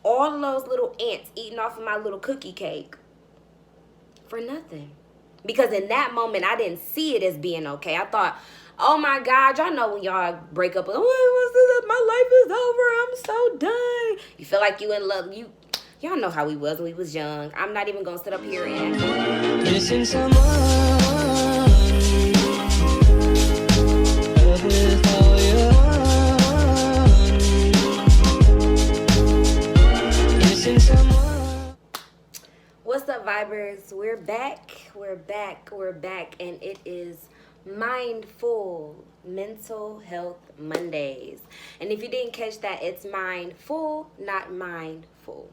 All of those little ants eating off of my little cookie cake for nothing. Because in that moment, I didn't see it as being okay. I thought, oh my God, y'all know when y'all break up, oh, my life is over, I'm so done. You feel like you in love. Y'all know how we was when we was young. I'm not even going to sit up here and missing someone. With all your missing someone. What's up, vibers? We're back, and it is Mindful Mental Health Mondays. And if you didn't catch that, it's mindful, not mindful.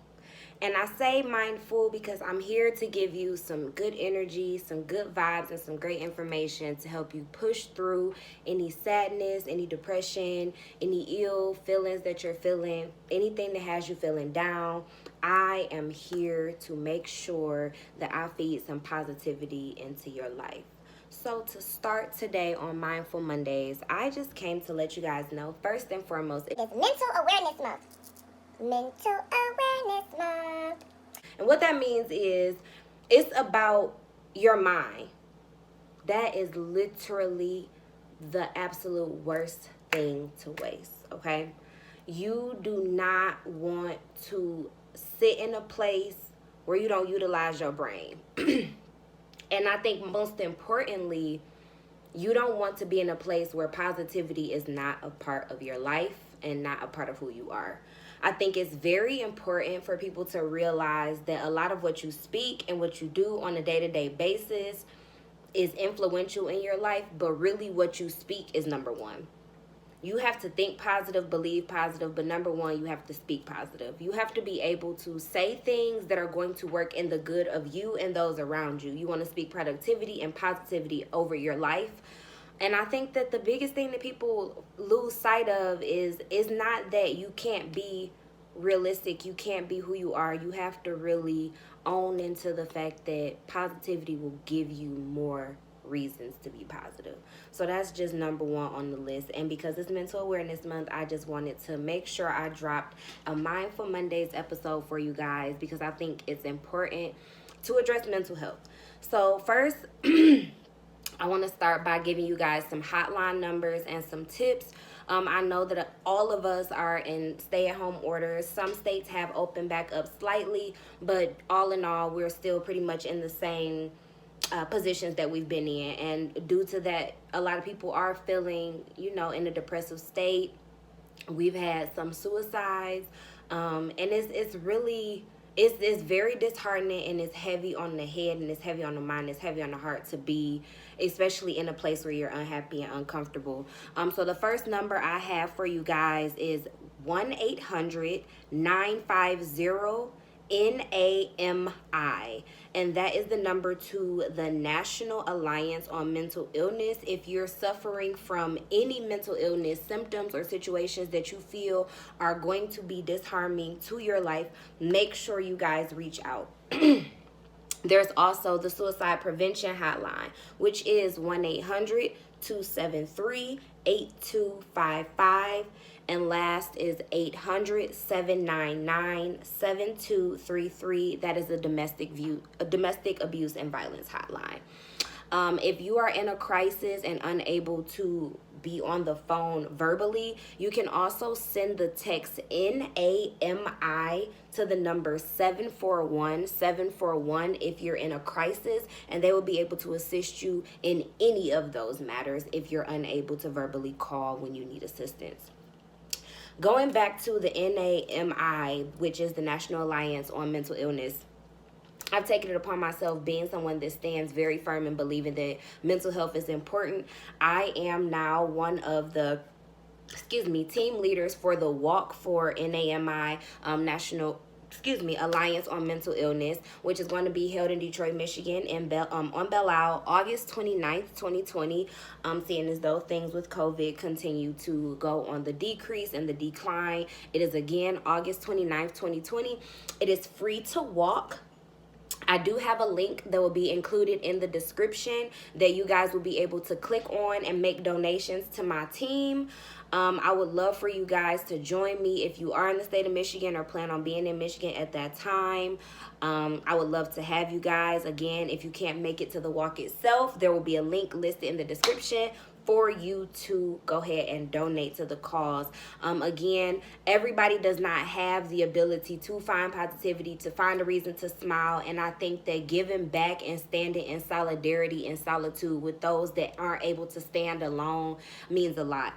And I say mindful because I'm here to give you some good energy, some good vibes, and some great information to help you push through any sadness, any depression, any ill feelings that you're feeling, anything that has you feeling down. I am here to make sure that I feed some positivity into your life. So to start today on Mindful Mondays, I just came to let you guys know, first and foremost, it's Mental Awareness Month. Mental Awareness Month. And what that means is it's about your mind. That is literally the absolute worst thing to waste, okay? You do not want to sit in a place where you don't utilize your brain. And I think most importantly, you don't want to be in a place where positivity is not a part of your life and not a part of who you are. I think it's very important for people to realize that a lot of what you speak and what you do on a day-to-day basis is influential in your life, but really what you speak is number one. You have to think positive, believe positive, but number one, you have to speak positive. You have to be able to say things that are going to work in the good of you and those around you. You want to speak productivity and positivity over your life. And I think that the biggest thing that people lose sight of is not that you can't be realistic, you can't be who you are. You have to really own into the fact that positivity will give you more reasons to be positive. So that's just number one on the list. And because it's Mental Awareness Month, I just wanted to make sure I dropped a Mindful Mondays episode for you guys because I think it's important to address mental health. So first, I want to start by giving you guys some hotline numbers and some tips. I know that all of us are in stay-at-home orders. Some states have opened back up slightly, but all in all, we're still pretty much in the same positions that we've been in. And due to that, a lot of people are feeling, in a depressive state. We've had some suicides, and it's really... It's very disheartening, and it's heavy on the head, and it's heavy on the mind, it's heavy on the heart to be, especially in a place where you're unhappy and uncomfortable. So the first number I have for you guys is 1-800-950-NAMI. And that is the number to the National Alliance on Mental Illness. If you're suffering from any mental illness, symptoms, or situations that you feel are going to be disharming to your life, make sure you guys reach out. There's also the Suicide Prevention Hotline, which is 1-800-273-8255. And last is 800-799-7233. That is a domestic abuse and violence hotline. If you are in a crisis and unable to be on the phone verbally, you can also send the text NAMI to the number 741-741 if you're in a crisis, and they will be able to assist you in any of those matters if you're unable to verbally call when you need assistance. Going back to the NAMI, which is the National Alliance on Mental Illness, I've taken it upon myself, being someone that stands very firm in believing that mental health is important. I am now one of the team leaders for the Walk for NAMI Alliance on Mental Illness, which is going to be held in Detroit, Michigan, on Belle Isle, August 29th, 2020. Seeing as though things with COVID continue to go on the decrease and the decline. It is again August 29th, 2020. It is free to walk. I do have a link that will be included in the description that you guys will be able to click on and make donations to my team. I would love for you guys to join me if you are in the state of Michigan or plan on being in Michigan at that time. I would love to have you guys. Again, if you can't make it to the walk itself, there will be a link listed in the description for you to go ahead and donate to the cause. Again, everybody does not have the ability to find positivity, to find a reason to smile, and I think that giving back and standing in solidarity and solitude with those that aren't able to stand alone means a lot.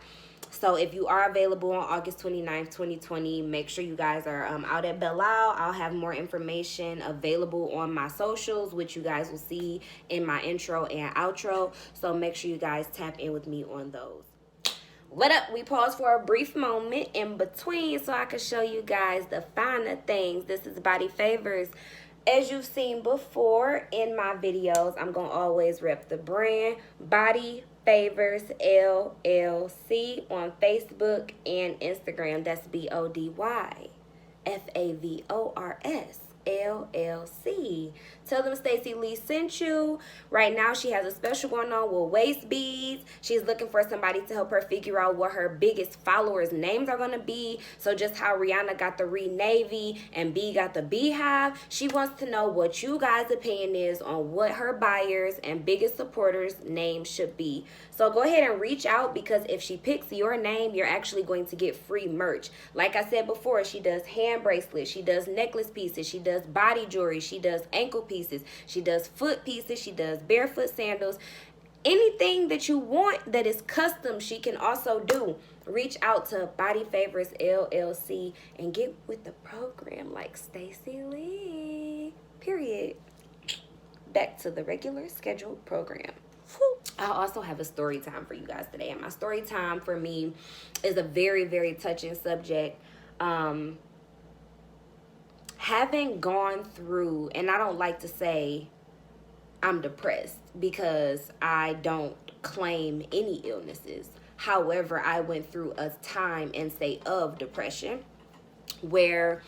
So if you are available on August 29th, 2020, make sure you guys are out at Belle Isle. I'll have more information available on my socials, which you guys will see in my intro and outro. So make sure you guys tap in with me on those. What up? We pause for a brief moment in between so I can show you guys the finer things. This is Body Favors. As you've seen before in my videos, I'm going to always rep the brand Body Favors LLC on Facebook and Instagram. That's BODY FAVORS LLC. Tell them Stacey Lee sent you. Right now she has a special going on with waist beads. She's looking for somebody to help her figure out what her biggest followers names are going to be. So just how Rihanna got the Re Navy and B got the Beehive, she wants to know what you guys' opinion is on what her buyers and biggest supporters names should be. So go ahead and reach out, because if she picks your name, you're actually going to get free merch. Like I said before, she does hand bracelets, she does necklace pieces, she does body jewelry, she does ankle pieces, she does foot pieces, she does barefoot sandals. Anything that you want that is custom, she can also do. Reach out to Body Favors LLC and get with the program like Stacey Lee. Period. Back to the regular scheduled program. I also have a story time for you guys today, and my story time for me is a very, very touching subject. Having gone through, and I don't like to say I'm depressed because I don't claim any illnesses. However, I went through a time and state of depression where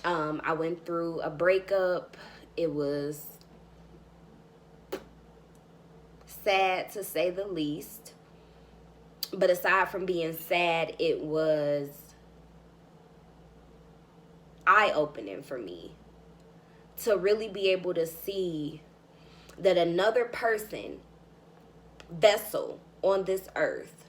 I went through a breakup. It was sad to say the least. But aside from being sad, it was eye-opening for me to really be able to see that another person, vessel on this earth,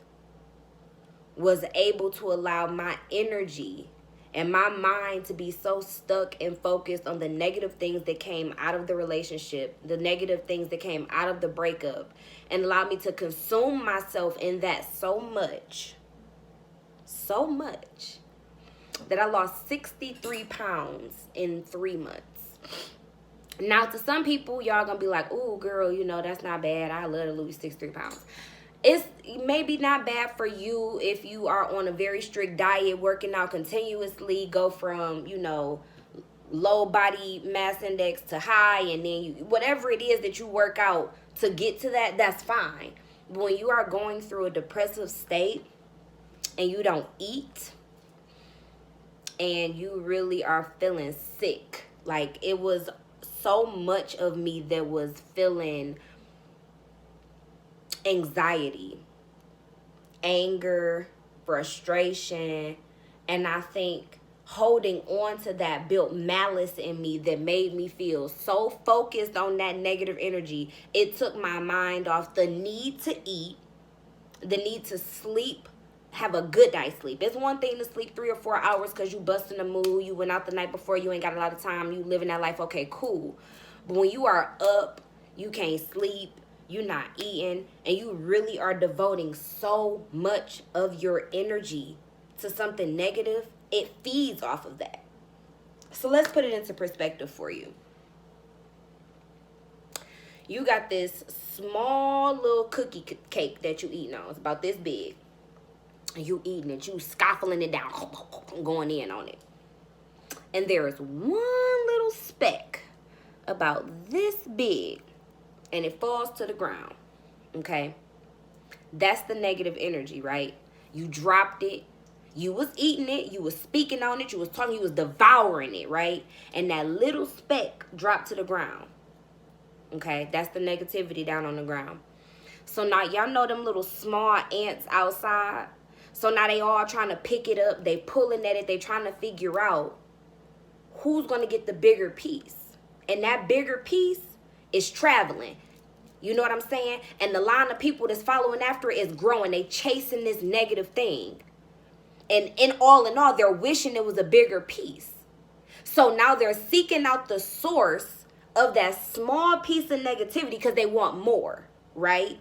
was able to allow my energy and my mind to be so stuck and focused on the negative things that came out of the relationship, the negative things that came out of the breakup, and allow me to consume myself in that so much that I lost 63 pounds in 3 months. Now, to some people, y'all gonna be like, ooh, girl, you know, that's not bad. I love to lose 63 pounds. It's maybe not bad for you if you are on a very strict diet, working out continuously, go from, you know, low body mass index to high, and then whatever it is that you work out to get to that, that's fine. But when you are going through a depressive state and you don't eat and you really are feeling sick, like it was so much of me that was feeling anxiety, anger, frustration, and I think holding on to that built malice in me that made me feel so focused on that negative energy. It took my mind off the need to eat, the need to sleep, have a good night's sleep. It's one thing to sleep 3 or 4 hours because you busting the mood, you went out the night before, you ain't got a lot of time, you living that life, okay, cool. But when you are up, you can't sleep, you're not eating, and you really are devoting so much of your energy to something negative, it feeds off of that. So let's put it into perspective for you. You got this small little cookie cake that you eating on. It's about this big. And you eating it, you scoffing it down, going in on it. And there is one little speck about this big, and it falls to the ground, okay? That's the negative energy, right? You dropped it. You was eating it. You was speaking on it. You was talking. You was devouring it, right? And that little speck dropped to the ground. Okay, that's the negativity down on the ground. So now y'all know them little small ants outside. So now they all trying to pick it up. They pulling at it. They trying to figure out who's going to get the bigger piece. And that bigger piece is traveling. You know what I'm saying? And the line of people that's following after it is growing. They chasing this negative thing. And in all, they're wishing it was a bigger piece. So now they're seeking out the source of that small piece of negativity because they want more, right?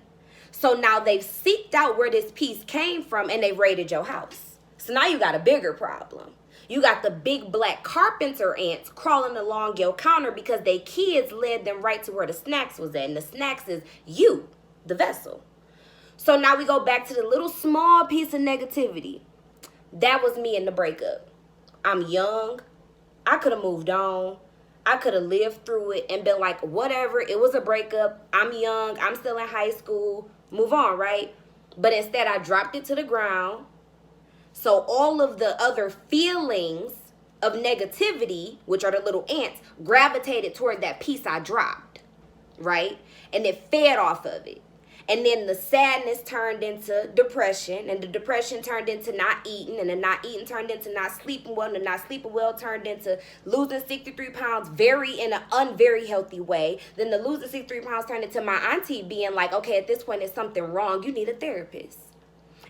So now they've seeked out where this piece came from and they raided your house. So now you got a bigger problem. You got the big black carpenter ants crawling along your counter because they kids led them right to where the snacks was at. And the snacks is you, the vessel. So now we go back to the little small piece of negativity. That was me in the breakup. I'm young. I could have moved on. I could have lived through it and been like, whatever. It was a breakup. I'm young. I'm still in high school. Move on, right? But instead, I dropped it to the ground. So all of the other feelings of negativity, which are the little ants, gravitated toward that piece I dropped, right? And it fed off of it. And then the sadness turned into depression, and the depression turned into not eating, and the not eating turned into not sleeping well, and the not sleeping well turned into losing 63 pounds in an very healthy way. Then the losing 63 pounds turned into my auntie being like, okay, at this point, there's something wrong. You need a therapist.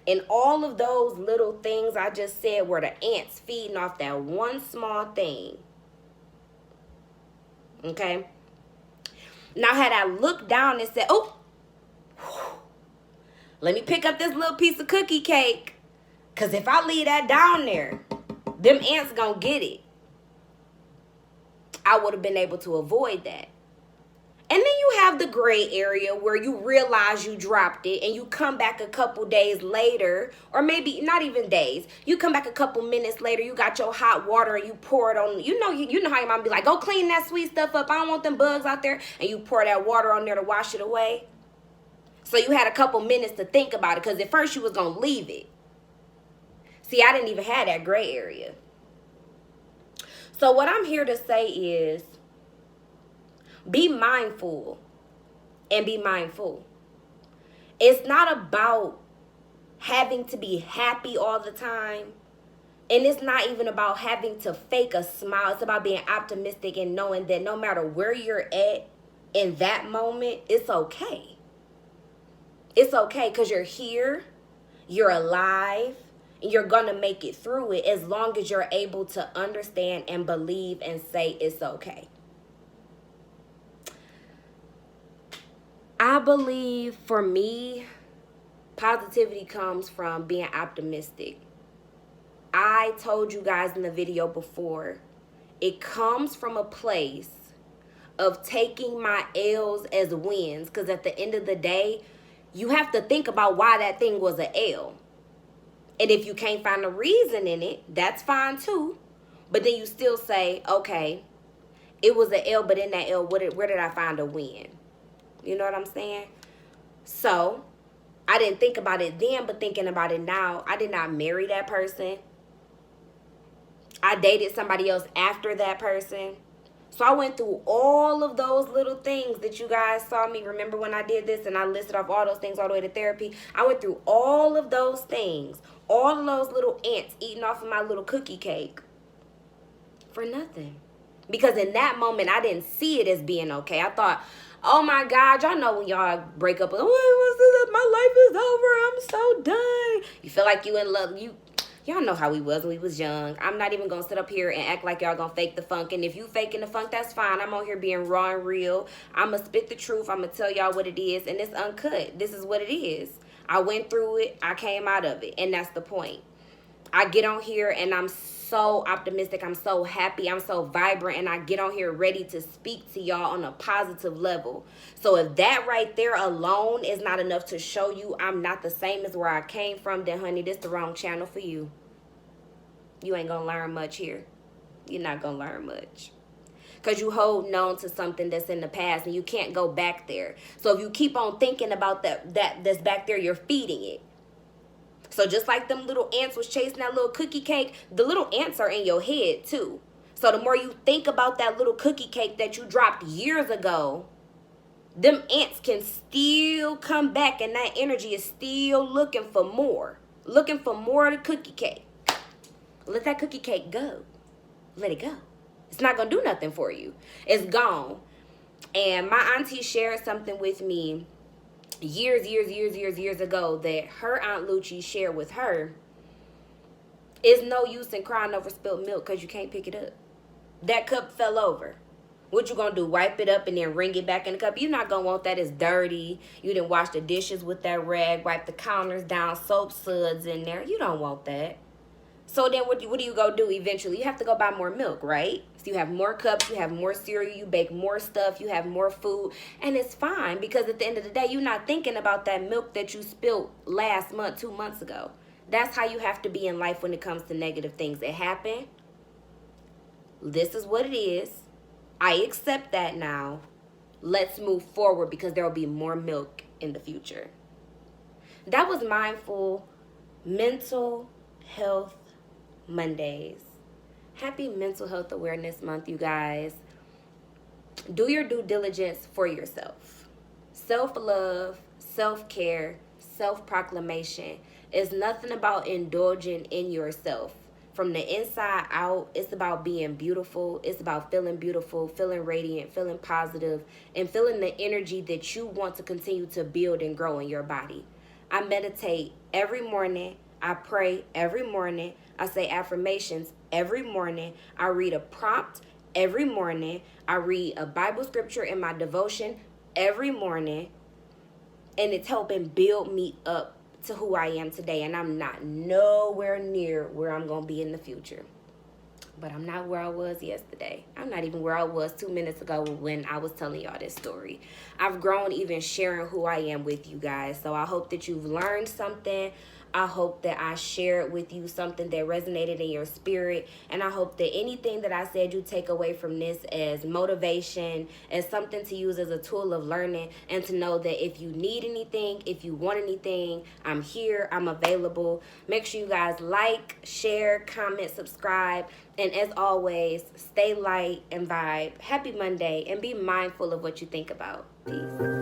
And all of those little things I just said were the ants feeding off that one small thing. Okay? Now, had I looked down and said, oh, let me pick up this little piece of cookie cake. Because if I leave that down there, them ants gonna get it. I would have been able to avoid that. And then you have the gray area where you realize you dropped it and you come back a couple days later, or maybe not even days. You come back a couple minutes later, you got your hot water and you pour it on. You know how your mom be like, go clean that sweet stuff up. I don't want them bugs out there. And you pour that water on there to wash it away. So you had a couple minutes to think about it because at first you was going to leave it. See, I didn't even have that gray area. So what I'm here to say is, be mindful and be mindful. It's not about having to be happy all the time. And it's not even about having to fake a smile. It's about being optimistic and knowing that no matter where you're at in that moment, it's okay. It's okay because you're here, you're alive, and you're going to make it through it as long as you're able to understand and believe and say it's okay. I believe for me, positivity comes from being optimistic. I told you guys in the video before, it comes from a place of taking my L's as wins. Because at the end of the day, you have to think about why that thing was an L. And if you can't find a reason in it, that's fine too. But then you still say, okay, it was an L, but in that L, where did I find a win? You know what I'm saying? So, I didn't think about it then, but thinking about it now, I did not marry that person. I dated somebody else after that person. So I went through all of those little things that you guys saw me. Remember when I did this and I listed off all those things all the way to therapy? I went through all of those things. All of those little ants eating off of my little cookie cake. For nothing. Because in that moment, I didn't see it as being okay. I thought, oh my God, y'all know when y'all break up, oh, my life is over, I'm so done. You feel like you in love. Y'all know how we was when we was young. I'm not even going to sit up here and act like y'all going to fake the funk. And if you faking the funk, that's fine. I'm on here being raw and real. I'm going to spit the truth. I'm going to tell y'all what it is. And it's uncut. This is what it is. I went through it. I came out of it. And that's the point. I get on here and I'm so optimistic. I'm so happy. I'm so vibrant. And I get on here ready to speak to y'all on a positive level. So if that right there alone is not enough to show you I'm not the same as where I came from, then honey, this the wrong channel for you. You ain't gonna learn much here. You're not gonna learn much. Because you holding on to something that's in the past and you can't go back there. So if you keep on thinking about that's back there, you're feeding it. So just like them little ants was chasing that little cookie cake, the little ants are in your head too. So the more you think about that little cookie cake that you dropped years ago, them ants can still come back, and that energy is still looking for more. Looking for more of the cookie cake. Let that cookie cake go. Let it go. It's not going to do nothing for you. It's gone. And my auntie shared something with me years ago that her Aunt Lucci shared with her. It's no use in crying over spilled milk because you can't pick it up. That cup fell over. What you gonna do? Wipe it up and then wring it back in the cup? You're not gonna want that. It's dirty. You didn't wash the dishes with that rag, wipe the counters down, soap suds in there. You don't want that. So then what do you go do eventually? You have to go buy more milk, right? So you have more cups, you have more cereal, you bake more stuff, you have more food. And it's fine because at the end of the day, you're not thinking about that milk that you spilled last month, 2 months ago. That's how you have to be in life when it comes to negative things that happen. This is what it is. I accept that now. Let's move forward because there will be more milk in the future. That was Mindful Mental Health Mondays. Happy Mental Health Awareness Month, you guys. Do your due diligence for yourself. Self-love, self-care, self-proclamation is nothing about indulging in yourself. From the inside out, it's about being beautiful. It's about feeling beautiful, feeling radiant, feeling positive, and feeling the energy that you want to continue to build and grow in your body. I meditate every morning. I pray every morning. I say affirmations every morning. I read a prompt every morning. I read a Bible scripture in my devotion every morning. And it's helping build me up to who I am today. And I'm not nowhere near where I'm going to be in the future. But I'm not where I was yesterday. I'm not even where I was 2 minutes ago when I was telling y'all this story. I've grown even sharing who I am with you guys. So I hope that you've learned something. I hope that I shared with you something that resonated in your spirit. And I hope that anything that I said you take away from this as motivation, as something to use as a tool of learning, and to know that if you need anything, if you want anything, I'm here, I'm available. Make sure you guys like, share, comment, subscribe. And as always, stay light and vibe. Happy Monday, and be mindful of what you think about. Peace.